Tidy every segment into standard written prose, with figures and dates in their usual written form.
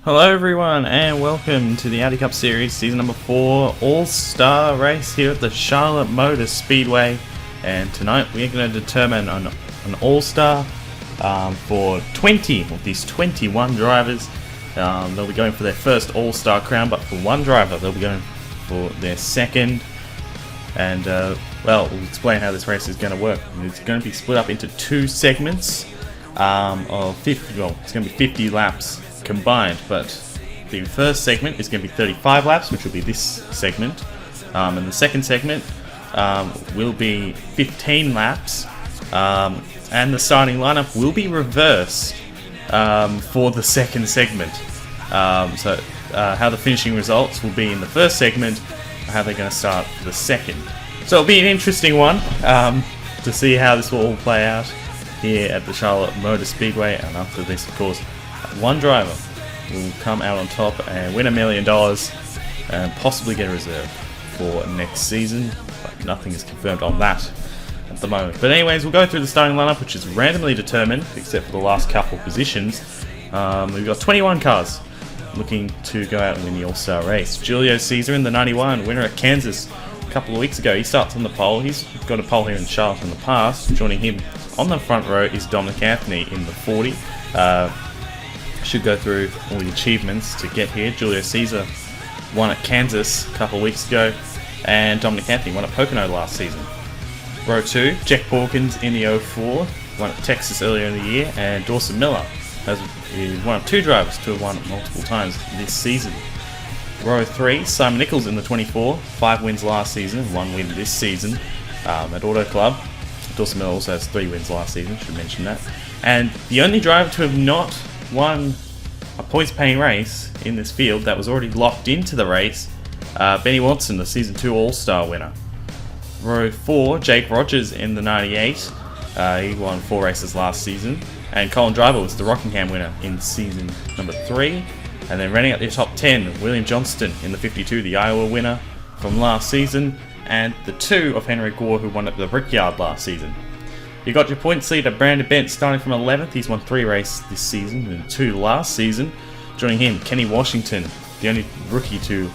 Hello everyone and welcome to the Audi Cup Series Season number 4 All-Star Race here at the Charlotte Motor Speedway, and tonight we're going to determine an All-Star for 20 of these 21 drivers. They'll be going for their first All-Star crown, but for one driver they'll be going for their second. And well, we'll explain how this race is going to work. It's going to be split up into two segments of 50, well, it's going to be 50 laps combined, but the first segment is going to be 35 laps, which will be this segment, and the second segment will be 15 laps, and the starting lineup will be reversed for the second segment. So how the finishing results will be in the first segment, how they're going to start the second. So it'll be an interesting one to see how this will all play out here at the Charlotte Motor Speedway. And after this, of course, one driver will come out on top and win $1 million and possibly get a reserve for next season, but nothing is confirmed on that at the moment. But anyways, we'll go through the starting lineup, which is randomly determined except for the last couple positions. We've got 21 cars looking to go out and win the All-Star race. Julio Caesar in the 91, winner at Kansas a couple of weeks ago. He starts on the pole. He's got a pole here in Charlotte in the past. Joining him on the front row is Dominic Anthony in the 40. Should go through all the achievements to get here. Julio Caesar won at Kansas a couple of weeks ago, and Dominic Anthony won at Pocono last season. Row 2, Jack Hawkins in the 04, won at Texas earlier in the year, and Dawson Miller is one of two drivers to have won multiple times this season. Row 3, Simon Nichols in the 24, 5 wins last season, 1 win this season at Auto Club. Dawson Miller also has 3 wins last season, should mention that. And the only driver to have not won a points-paying race in this field that was already locked into the race, Benny Watson, the Season 2 All-Star winner. Row 4, Jake Rogers in the 98. He won 4 races last season. And Colin Driver was the Rockingham winner in Season number 3. And then running out the top 10, William Johnston in the 52, the Iowa winner from last season. And the 2 of Henry Gore, who won at the Brickyard last season. You got your points leader Brandon Bent starting from 11th. He's won 3 races this season and 2 last season. Joining him, Kenny Washington, the only rookie to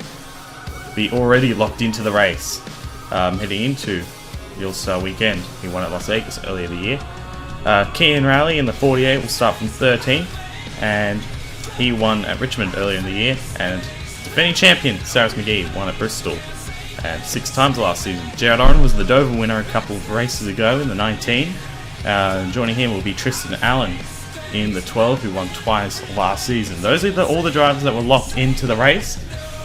be already locked into the race heading into the All-Star weekend. He won at Las Vegas earlier in the year. Kean Rowley in the 48 will start from 13th, and he won at Richmond earlier in the year. And defending champion Cyrus McGee won at Bristol and 6 times last season. Jared Oren was the Dover winner a couple of races ago in the 19. Joining him will be Tristan Allen in the 12, who won twice last season. Those are all the drivers that were locked into the race.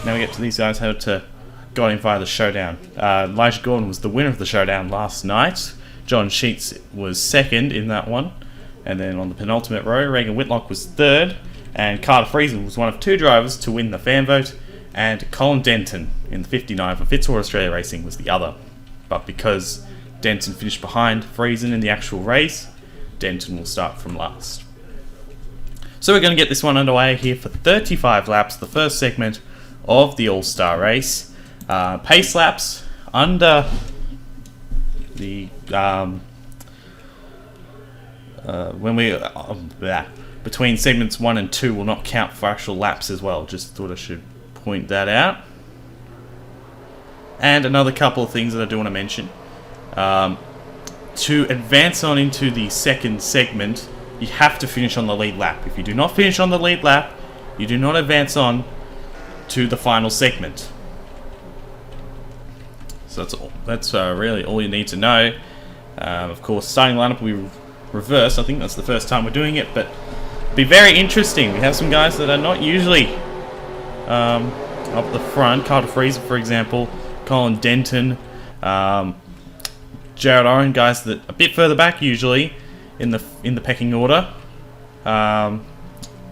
Now we get to these guys who got in via the showdown. Elijah Gordon was the winner of the showdown last night. John Sheets was second in that one. And then on the penultimate row, Reagan Whitlock was third. And Carter Friesen was one of 2 drivers to win the fan vote. And Colin Denton in the 59 for Fitzroy Australia Racing was the other. But because Denton finished behind Friesen in the actual race, Denton will start from last. So we're going to get this one underway here for 35 laps, the first segment of the All-Star race. Pace laps under the between segments 1 and 2 will not count for actual laps as well. Just thought I should point that out. And another couple of things that I do want to mention. To advance on into the second segment, you have to finish on the lead lap. If you do not finish on the lead lap, you do not advance on to the final segment. So that's really all you need to know. Of course, starting lineup will be reversed. I think that's the first time we're doing it, but it'll be very interesting. We have some guys that are not usually up the front. Carter Friesen, for example, Colin Denton, Jared Oren, guys that are a bit further back usually in the pecking order, are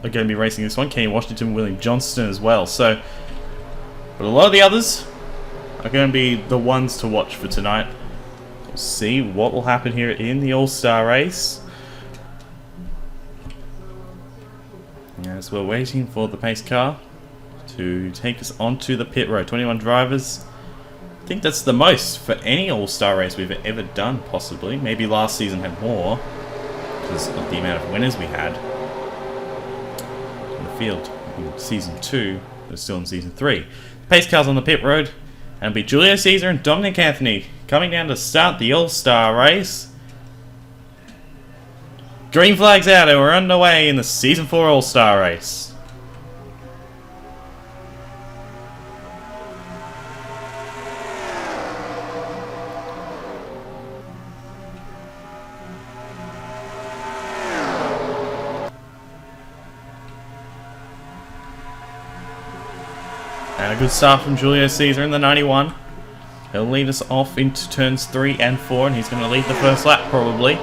going to be racing this one. Kenny Washington, William Johnston as well. So, but a lot of the others are going to be the ones to watch for tonight. We'll see what will happen here in the All-Star race. As we're waiting for the pace car to take us onto the pit road. 21 drivers. I think that's the most for any All-Star race we've ever done, possibly. Maybe last season had more because of the amount of winners we had in the field. in Season 2, but still in Season 3. Pace cars on the pit road, and it'll be Julio Caesar and Dominic Anthony coming down to start the All-Star race. Green flags out and we're underway in the Season 4 All-Star race. And a good start from Julio Caesar in the 91. He'll lead us off into turns 3 and 4, and he's going to lead the first lap probably.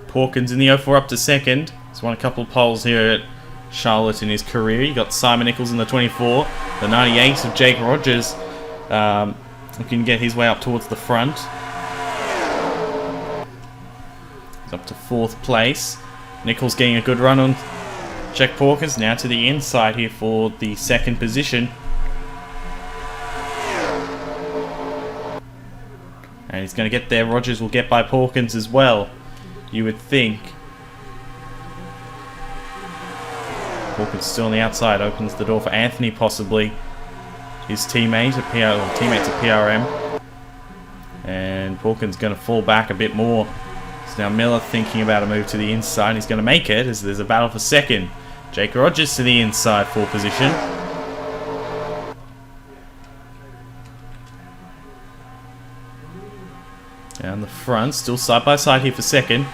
Hawkins in the 04 up to second. He's won a couple of poles here at Charlotte in his career. You got Simon Nichols in the 24, the 98 of Jake Rogers, looking to get his way up towards the front. He's up to 4th place. Nichols getting a good run on Jack Hawkins, now to the inside here for the 2nd position. And he's going to get there. Rogers will get by Hawkins as well, you would think. Hawkins still on the outside, opens the door for Anthony possibly. His teammate at teammates at PRM. And Hawkins going to fall back a bit more. So now Miller thinking about a move to the inside. He's going to make it as there's a battle for 2nd. Jake Rogers to the inside for position. Down the front, still side by side here for 2nd.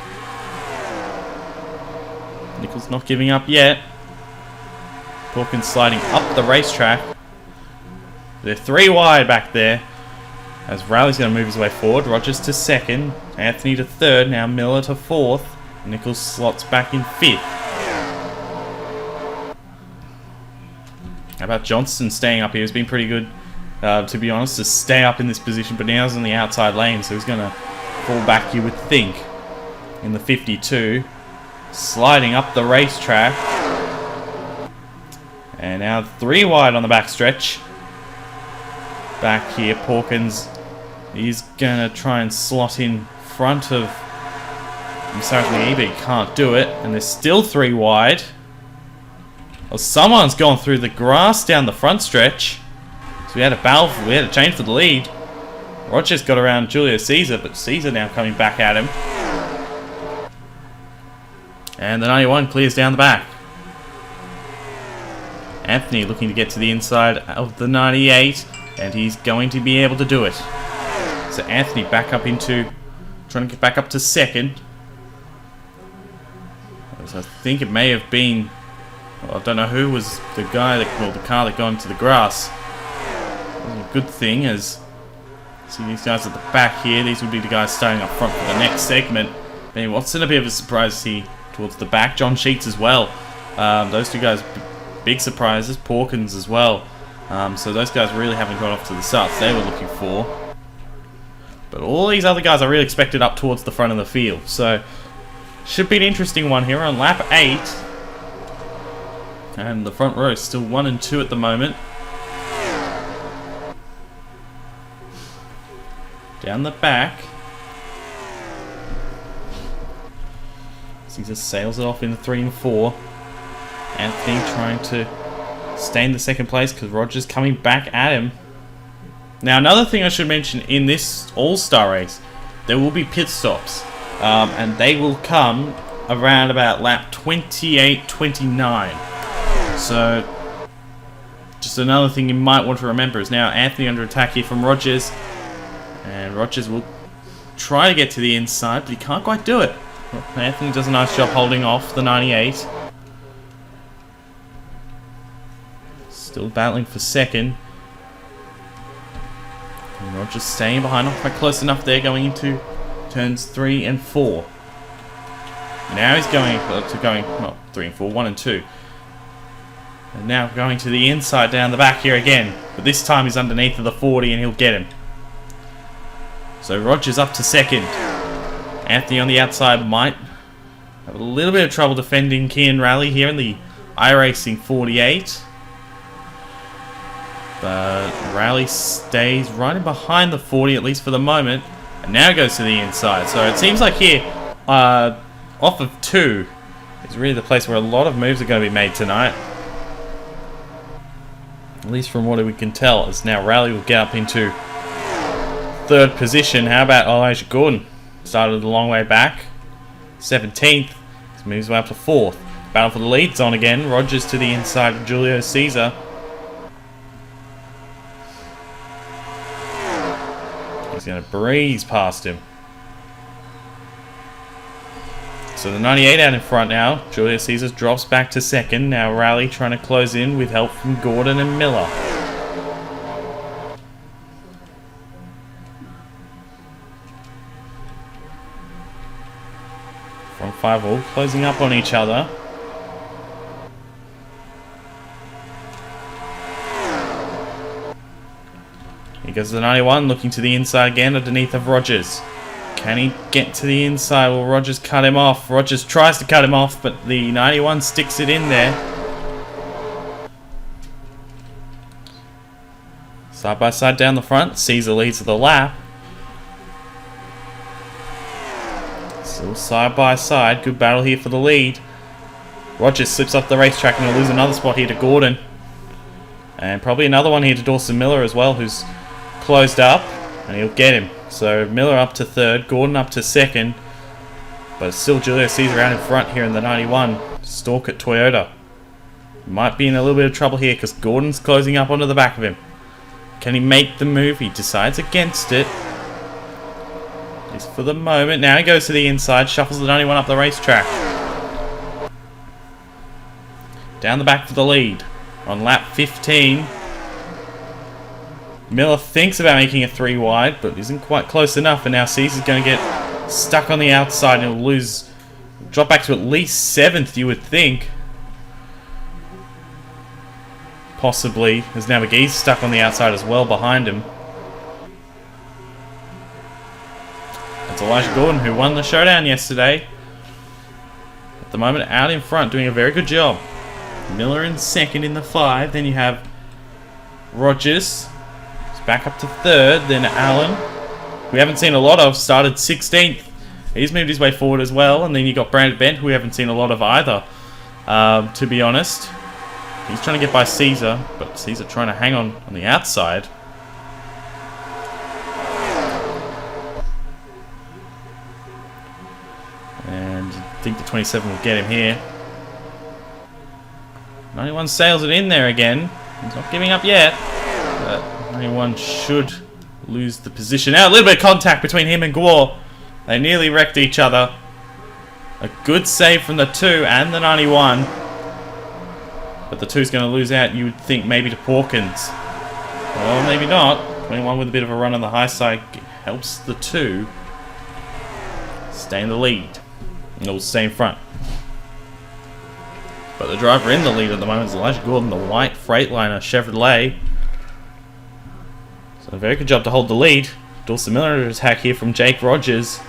Nichols not giving up yet. Hawkins sliding up the racetrack. They're 3 wide back there. As Rowley's going to move his way forward. Rogers to 2nd. Anthony to 3rd. Now Miller to 4th. Nichols slots back in 5th. How about Johnston staying up here? He's been pretty good, to be honest, to stay up in this position, but now he's on the outside lane, so he's going to fall back, you would think, in the 52. Sliding up the racetrack. And now 3 wide on the back stretch. Back here, Hawkins is going to try and slot in front of Sarah, but he can't do it. And there's still 3 wide. Well, someone's gone through the grass down the front stretch. So we had a change for the lead. Rogers got around Julio Caesar, but Caesar now coming back at him. And the 91 clears down the back. Anthony looking to get to the inside of the 98, and he's going to be able to do it. So Anthony back up trying to get back up to 2nd. So I think it may have been, well, I don't know who was the car that got into the grass. It was a good thing, as see these guys at the back here. These would be the guys starting up front for the next segment. Ben Watson, a bit of a surprise here towards the back. John Sheets as well. Those 2 guys, big surprises. Hawkins as well. So those guys really haven't got off to the starts they were looking for. But all these other guys are really expected up towards the front of the field. So should be an interesting one here on lap 8. And the front row is still 1 and 2 at the moment. Down the back. Caesar sails it off in the 3 and 4. Anthony trying to stay in the 2nd place because Rogers coming back at him. Now another thing I should mention in this All-Star race, there will be pit stops. And they will come around about lap 28-29. So, just another thing you might want to remember is now Anthony under attack here from Rogers. And Rogers will try to get to the inside, but he can't quite do it. Anthony does a nice job holding off the 98. Still battling for 2nd. And Rogers staying behind, not quite close enough there going into turns 3 and 4. Now he's going well, 3 and 4, 1 and 2. And now going to the inside down the back here again. But this time he's underneath of the 40 and he'll get him. So Rogers up to 2nd. Anthony on the outside might have a little bit of trouble defending Kian Raleigh here in the iRacing 48. But Raleigh stays right in behind the 40, at least for the moment. And now goes to the inside. So it seems like here, off of 2, It's really the place where a lot of moves are going to be made tonight. At least from what we can tell, as now Rally will get up into third position. How about Elijah Gordon? Started a long way back. 17th. He's moved his way up to 4th. Battle for the lead's on again. Rogers to the inside of Julio Caesar. He's going to breeze past him. So the 98 out in front now. Julio Caesar drops back to second. Now Rally trying to close in with help from Gordon and Miller. Front five all closing up on each other. Here goes the 91 looking to the inside again underneath of Rogers. Can he get to the inside? Will Rogers cut him off? Rogers tries to cut him off, but the 91 sticks it in there. Side by side down the front. Caesar leads the lap. Still side by side. Good battle here for the lead. Rogers slips off the racetrack and he'll lose another spot here to Gordon. And probably another one here to Dawson Miller as well, who's closed up. And he'll get him. So Miller up to third, Gordon up to second, but still Julio Caesar out in front here in the 91. Stalk at Toyota. Might be in a little bit of trouble here because Gordon's closing up onto the back of him. Can he make the move? He decides against it. At least for the moment. Now he goes to the inside, shuffles the 91 up the racetrack. Down the back for the lead. On lap 15. Miller thinks about making a 3 wide, but isn't quite close enough, and now Caesar's going to get stuck on the outside and he'll drop back to at least 7th, you would think. Possibly, as now McGee's stuck on the outside as well behind him. That's Elijah Gordon, who won the showdown yesterday. At the moment, out in front, doing a very good job. Miller in second in the 5, then you have Rogers. Back up to third, then Allen. We haven't seen a lot of, started 16th. He's moved his way forward as well, and then you got Brandon Bent, who we haven't seen a lot of either, to be honest. He's trying to get by Caesar, but Caesar trying to hang on the outside. And I think the 27 will get him here. 91 sails it in there again. He's not giving up yet. But 91 should lose the position. Now a little bit of contact between him and Gore. They nearly wrecked each other. A good save from the 2 and the 91. But the 2's going to lose out, you would think, maybe to Porkins. Or maybe not. 21 with a bit of a run on the high side helps the 2 stay in the lead. And it'll stay in front. But the driver in the lead at the moment is Elijah Gordon, the white Freightliner Chevrolet. So a very good job to hold the lead. Dawson Miller attack here from Jake Rogers.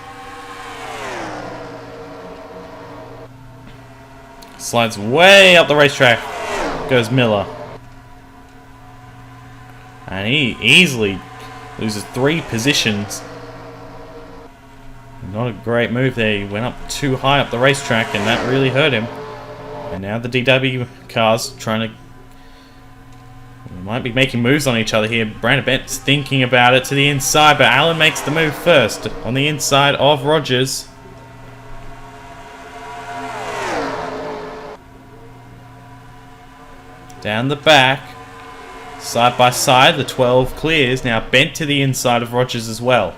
Slides way up the racetrack. Goes Miller. And he easily loses 3 positions. Not a great move there. He went up too high up the racetrack and that really hurt him. And now the DW cars trying to... might be making moves on each other here. Brandon Bent's thinking about it to the inside, but Allen makes the move first on the inside of Rogers. Down the back, side by side, the 12 clears. Now Bent to the inside of Rogers as well.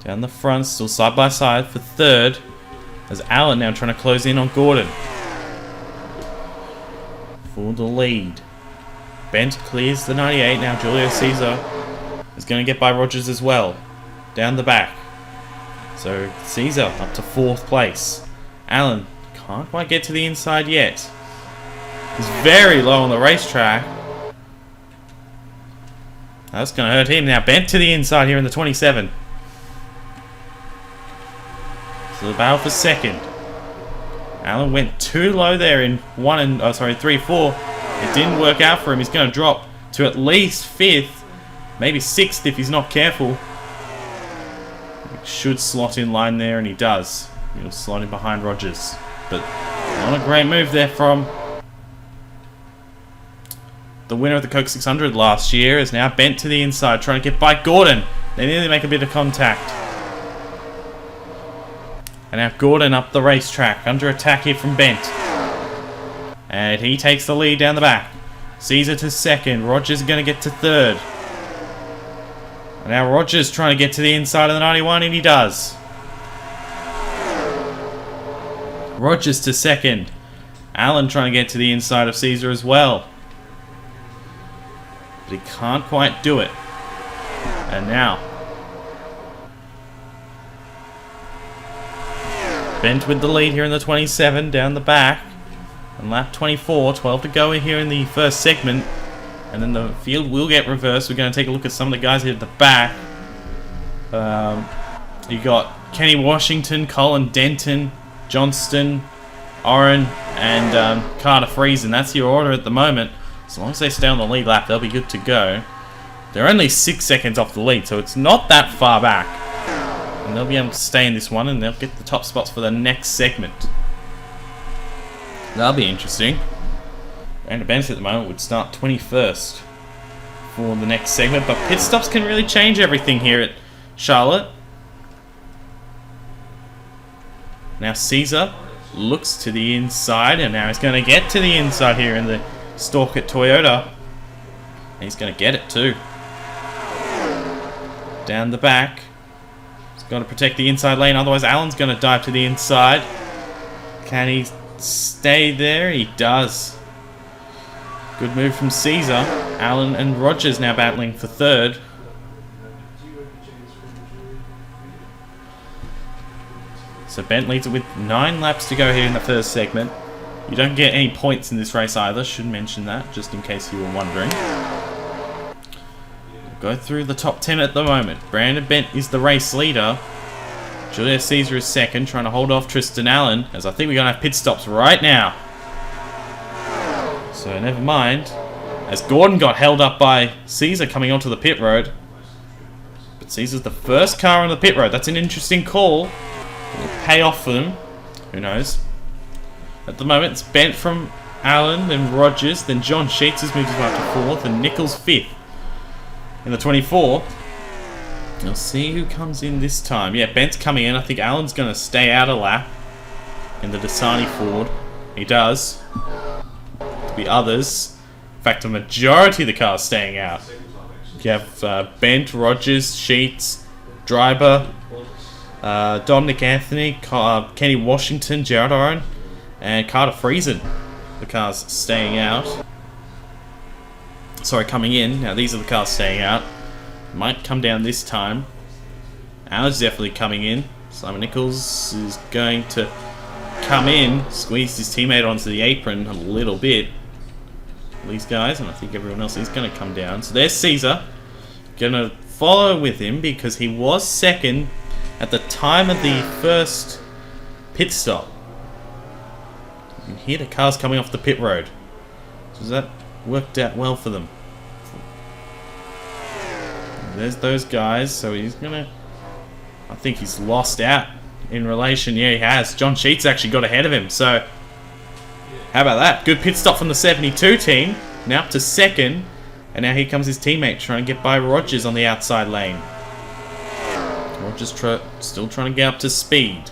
Down the front, still side by side for third. As Allen now trying to close in on Gordon. For the lead. Bent clears the 98. Now Julio Caesar is going to get by Rogers as well. Down the back. So Caesar up to 4th place. Allen can't quite get to the inside yet. He's very low on the racetrack. That's going to hurt him. Now Bent to the inside here in the 27. So the battle for second. Allen went too low there in 3, 4. It didn't work out for him. He's going to drop to at least 5th, maybe 6th if he's not careful. should slot in line there, and he does. He'll slot in behind Rogers. But not a great move there from the winner of the Coke 600 last year. Is now bent to the inside, trying to get by Gordon. They nearly make a bit of contact. And now Gordon up the racetrack, under attack here from Bent. And he takes the lead down the back. Caesar to second. Rogers going to get to third. And now Rogers trying to get to the inside of the 91, and he does. Rogers to second. Allen trying to get to the inside of Caesar as well. But he can't quite do it. And now Bent with the lead here in the 27 down the back. And lap 24, 12 to go here in the first segment. And then the field will get reversed. We're going to take a look at some of the guys here at the back. You got Kenny Washington, Colin Denton, Johnston, Oren, and Carter Friesen. That's your order at the moment. As long as they stay on the lead lap, they'll be good to go. They're only 6 seconds off the lead, so it's not that far back. And they'll be able to stay in this one, and they'll get the top spots for the next segment. That'll be interesting. Brandon Bennett at the moment would start 21st for the next segment, but pit stops can really change everything here at Charlotte. Now Caesar looks to the inside, and now he's going to get to the inside here in the stalk at Toyota. And he's going to get it too. Down the back. He's got to protect the inside lane, otherwise Allen's going to dive to the inside. Can he stay there? He does. Good move from Caesar. Allen and Rogers now battling for third. So Bent leads it with 9 laps to go here in the first segment. You don't get any points in this race either. Should mention that, just in case you were wondering. We'll go through the top 10 at the moment. Brandon Bent is the race leader. Julius Caesar is second, trying to hold off Tristan Allen, as I think we're going to have pit stops right now. So never mind. As Gordon got held up by Caesar coming onto the pit road. But Caesar's the first car on the pit road. That's an interesting call. It'll pay off for them. Who knows? At the moment, it's Bent from Allen, then Rogers, then John Sheets has moved his way up to 4th, and Nichols 5th. In the 24, we'll see who comes in this time. Yeah, Bent's coming in. I think Allen's going to stay out a lap in the Dasani Ford. He does. There'll be others. In fact, a majority of the cars staying out. You have Bent, Rogers, Sheets, Dryber, Dominic Anthony, Kenny Washington, Jared Oren, and Carter Friesen. The cars staying out. Sorry, coming in. Now these are the cars staying out. Might come down this time. Allen's definitely coming in. Simon Nichols is going to come in, squeeze his teammate onto the apron a little bit. These guys, and I think everyone else is going to come down. So there's Caesar. Going to follow with him because he was second at the time of the first pit stop. You can hear the cars coming off the pit road. So that worked out well for them. There's those guys, so he's gonna... I think he's lost out in relation. Yeah, he has. John Sheets actually got ahead of him, so... How about that? Good pit stop from the 72 team. Now up to second. And now here comes his teammate trying to get by Rogers on the outside lane. Rogers still trying to get up to speed.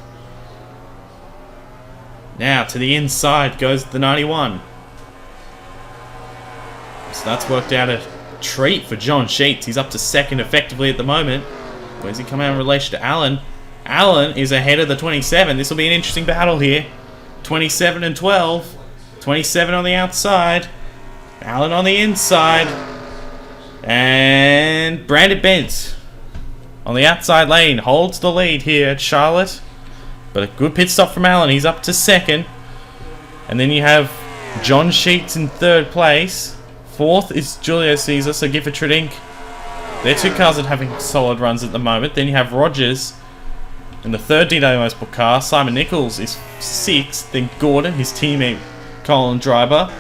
Now to the inside goes the 91. So that's worked out a treat for John Sheets. He's up to second effectively at the moment. Where's he come out in relation to Allen? Allen is ahead of the 27. This will be an interesting battle here. 27 and 12. 27 on the outside. Allen on the inside. And Brandon Bent on the outside lane holds the lead here at Charlotte. But a good pit stop from Allen. He's up to second. And then you have John Sheets in third place. Fourth is Julio Caesar, so Gifford Tredink. They're two cars that are having solid runs at the moment. Then you have Rogers in the third DW Motorsport car. Simon Nichols is sixth. Then Gordon, his teammate Colin Dryber.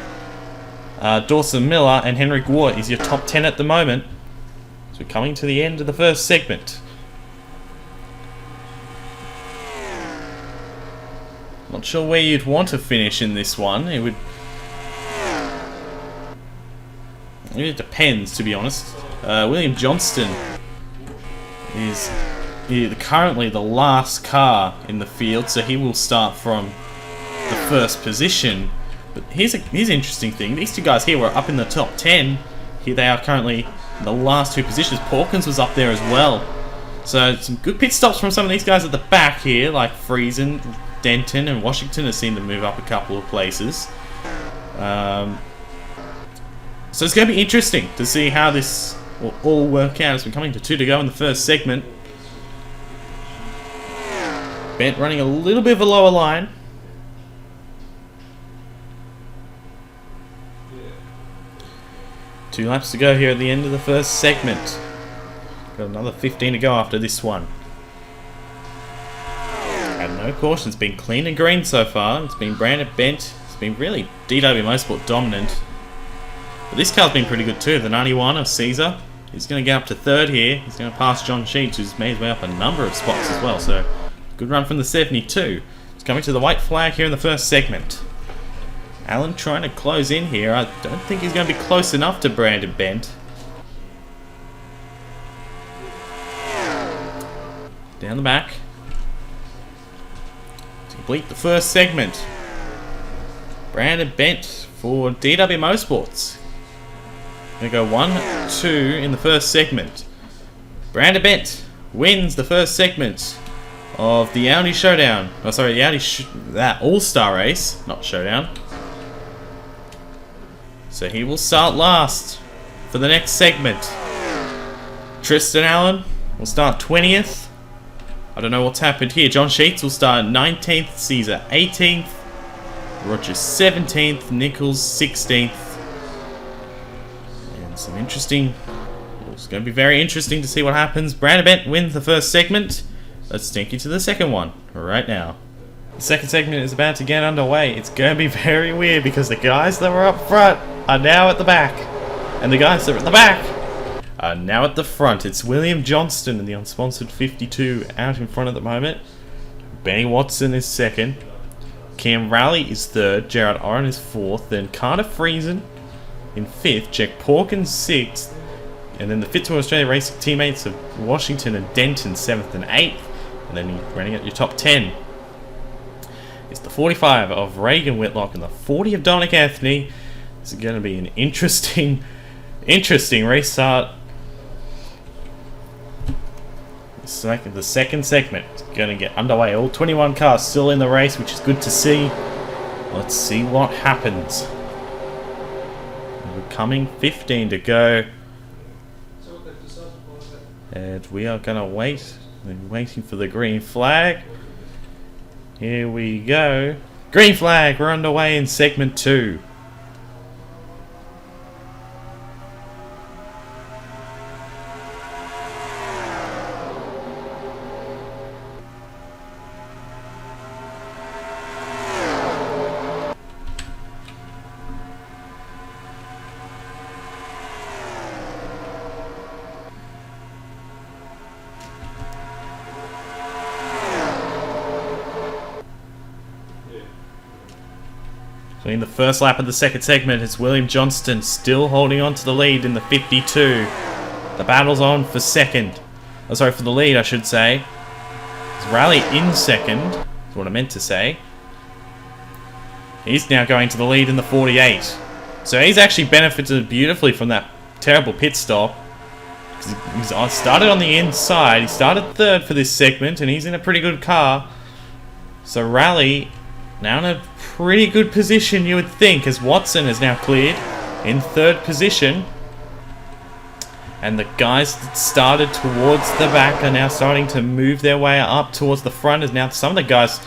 Dawson Miller and Henrik Watt is your top 10 at the moment. So we're coming to the end of the first segment. Not sure where you'd want to finish in this one. It depends, to be honest. William Johnston is currently the last car in the field, so he will start from the first position. But here's an interesting thing. These two guys here were up in the top 10. Here they are currently in the last two positions. Porkins was up there as well. So some good pit stops from some of these guys at the back here, like Friesen, Denton, and Washington have seen them move up a couple of places. So it's going to be interesting to see how this will all work out as we're coming to 2 to go in the first segment. Bent running a little bit of a lower line. Two laps to go here at the end of the first segment. Got another 15 to go after this one. And no caution. It's been clean and green so far. It's been Brandon Bent. It's been really DW Motorsport dominant. But this car's been pretty good too. The 91 of Caesar. He's going to get up to third here. He's going to pass John Sheets, who's made his way up a number of spots as well. So good run from the 72. It's coming to the white flag here in the first segment. Allen trying to close in here. I don't think he's going to be close enough to Brandon Bent. Down the back. To complete the first segment. Brandon Bent for DW Motorsports. Going to go 1-2 in the first segment. Brandon Bent wins the first segment of the Audi Showdown. Oh, sorry, the Audi that All-Star race, not Showdown. So he will start last for the next segment. Tristan Allen will start 20th. I don't know what's happened here. John Sheets will start 19th, Caesar 18th, Roger 17th, Nichols 16th. And some interesting... It's going to be very interesting to see what happens. Brandon Bent wins the first segment. Let's stink into the second one right now. The second segment is about to get underway. It's going to be very weird because the guys that were up front are now at the back. And the guys that are at the back are now at the front. It's William Johnston in the unsponsored 52 out in front at the moment. Benny Watson is second. Cam Rowley is third. Gerard Oren is fourth. Then Carter Friesen in fifth. Jack Porkins sixth. And then the Fit to Australia Racing teammates of Washington and Denton 7th and 8th. And then you're running at your top 10. It's the 45 of Reagan Whitlock and the 40 of Dominic Anthony. This is going to be an interesting race start. The second segment is going to get underway. All 21 cars still in the race, which is good to see. Let's see what happens. We're coming 15 to go. And we are going to wait. We're waiting for the green flag. Here we go. Green flag, we're underway in segment 2. So in the first lap of the second segment, it's William Johnston still holding on to the lead in the 52. The battle's on for second. Oh, sorry, for the lead, I should say. It's Rally in second, is what I meant to say. He's now going to the lead in the 48. So he's actually benefited beautifully from that terrible pit stop. He's started on the inside. He started third for this segment, and he's in a pretty good car. So Rally now in a pretty good position, you would think, as Watson is now cleared in third position. And the guys that started towards the back are now starting to move their way up towards the front. As now some of the guys,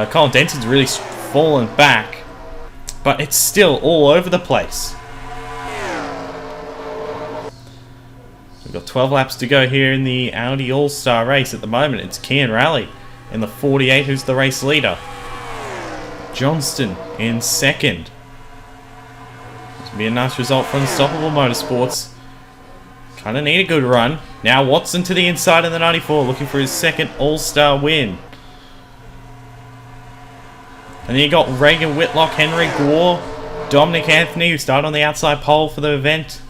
Colin Denton's really fallen back, but it's still all over the place. We've got 12 laps to go here in the Audi All-Star race. At the moment, it's Kian Rally in the 48, who's the race leader. Johnston in second. This will be a nice result from Unstoppable Motorsports. Kind of need a good run. Now Watson to the inside in the 94, looking for his second All-Star win. And then you got Reagan Whitlock, Henry Gore, Dominic Anthony, who started on the outside pole for the event.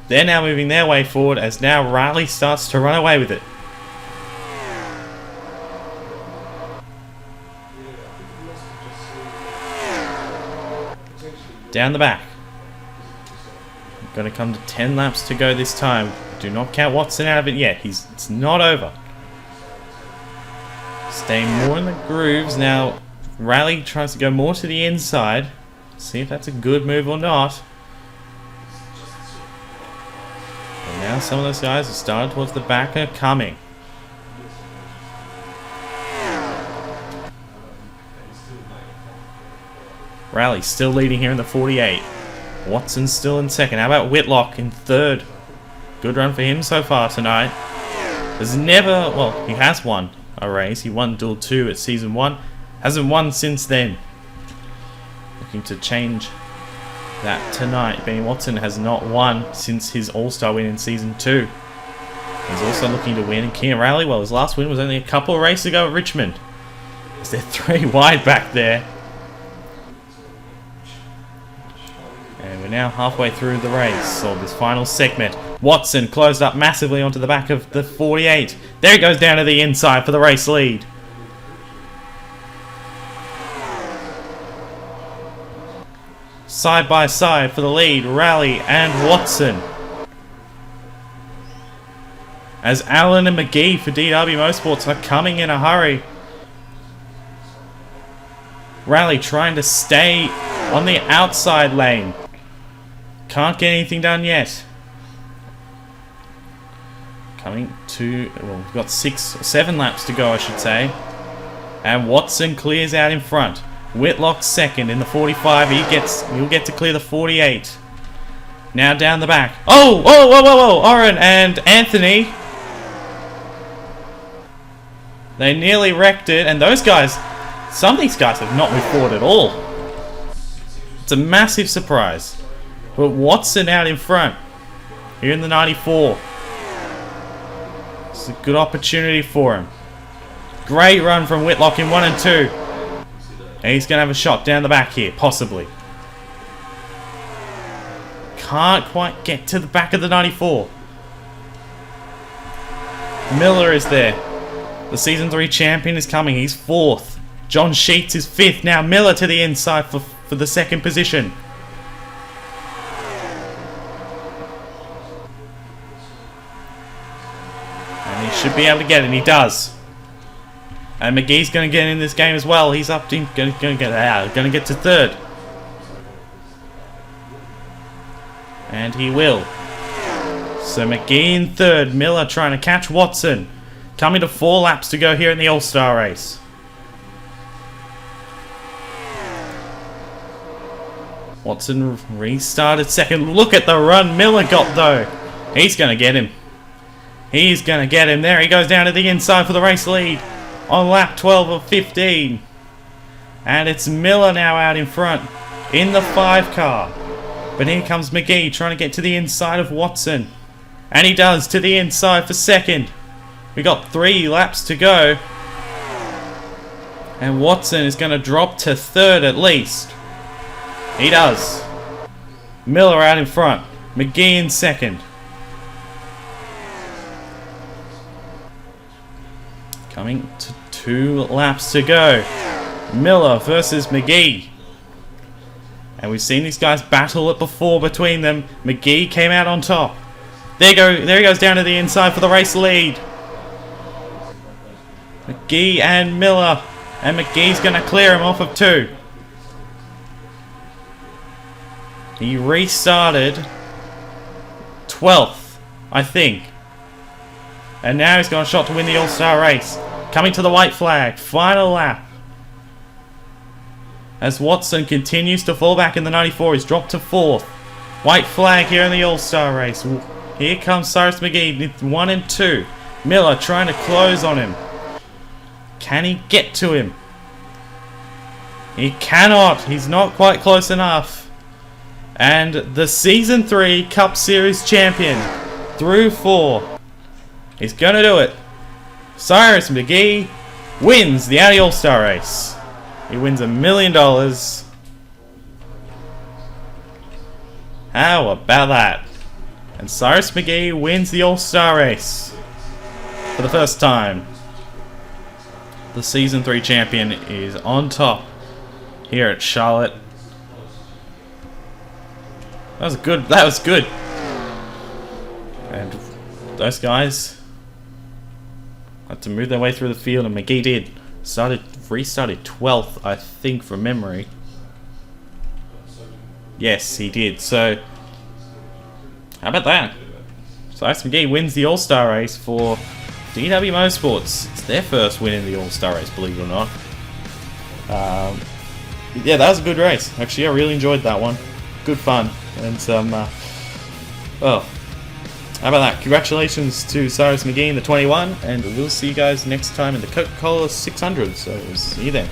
They're now moving their way forward as now Riley starts to run away with it. Down the back. Going to come to 10 laps to go this time. Do not count Watson out of it yet. It's not over. Staying more in the grooves. Now, Riley tries to go more to the inside. See if that's a good move or not. And now some of those guys have started towards the back and are coming. Riley still leading here in the 48. Watson's still in second. How about Whitlock in third? Good run for him so far tonight. There's never, well, he has won a race. He won Duel 2 at Season 1. Hasn't won since then. Looking to change that tonight. Benny Watson has not won since his All-Star win in Season 2. He's also looking to win. And Kean Riley, well, his last win was only a couple of races ago at Richmond. Is there 3 wide back there? And we're now halfway through the race, or this final segment. Watson closed up massively onto the back of the 48. There he goes down to the inside for the race lead. Side by side for the lead, Riley and Watson. As Allen and McGee for DW Motorsports are coming in a hurry. Riley trying to stay on the outside lane. Can't get anything done yet. Coming to, well, we've got 7 laps to go, I should say. And Watson clears out in front. Whitlock second in the 45. He'll get to clear the 48. Now down the back. Oh, whoa, whoa, whoa, whoa! Oren and Anthony. They nearly wrecked it, and those guys, some of these guys have not moved forward at all. It's a massive surprise. But Watson out in front. Here in the 94. It's a good opportunity for him. Great run from Whitlock in 1 and 2. And he's going to have a shot down the back here, possibly. Can't quite get to the back of the 94. Miller is there. The Season 3 champion is coming. He's 4th. John Sheets is 5th. Now Miller to the inside for the 2nd position. And he should be able to get it, and he does. And McGee's going to get in this game as well. He's up to going to get out. Going to get to 3rd. And he will. So McGee in 3rd. Miller trying to catch Watson. Coming to 4 laps to go here in the All-Star race. Watson restarted 2nd. Look at the run Miller got though. He's going to get him. He's going to get him. There he goes down to the inside for the race lead. On lap 12 of 15. And it's Miller now out in front. In the 5 car. But here comes McGee trying to get to the inside of Watson. And he does, to the inside for 2nd. We got 3 laps to go. And Watson is going to drop to 3rd at least. He does. Miller out in front. McGee in 2nd. Coming to 2 laps to go. Miller versus McGee. And we've seen these guys battle it before between them. McGee came out on top. There he goes down to the inside for the race lead. McGee and Miller. And McGee's going to clear him off of 2. He restarted 12th, I think. And now he's got a shot to win the All-Star race. Coming to the white flag. Final lap. As Watson continues to fall back in the 94. He's dropped to 4th. White flag here in the All-Star race. Here comes Cyrus McGee. 1 and 2. Miller trying to close on him. Can he get to him? He cannot. He's not quite close enough. And the Season 3 Cup Series champion through 4. He's going to do it. Cyrus McGee wins the Audi All-Star race. He wins $1 million. How about that? And Cyrus McGee wins the All-Star race for the first time. The Season 3 champion is on top here at Charlotte. That was good. That was good. And those guys had to move their way through the field, and McGee did. Restarted 12th, I think, from memory. Yes, he did. So, how about that? Cyrus McGee wins the All-Star race for DW Motorsports. It's their first win in the All-Star race, believe it or not. Yeah, that was a good race. Actually, I really enjoyed that one. Good fun. And some, well, how about that? Congratulations to Cyrus McGee in the 21, and we'll see you guys next time in the Coca-Cola 600. So, see you then.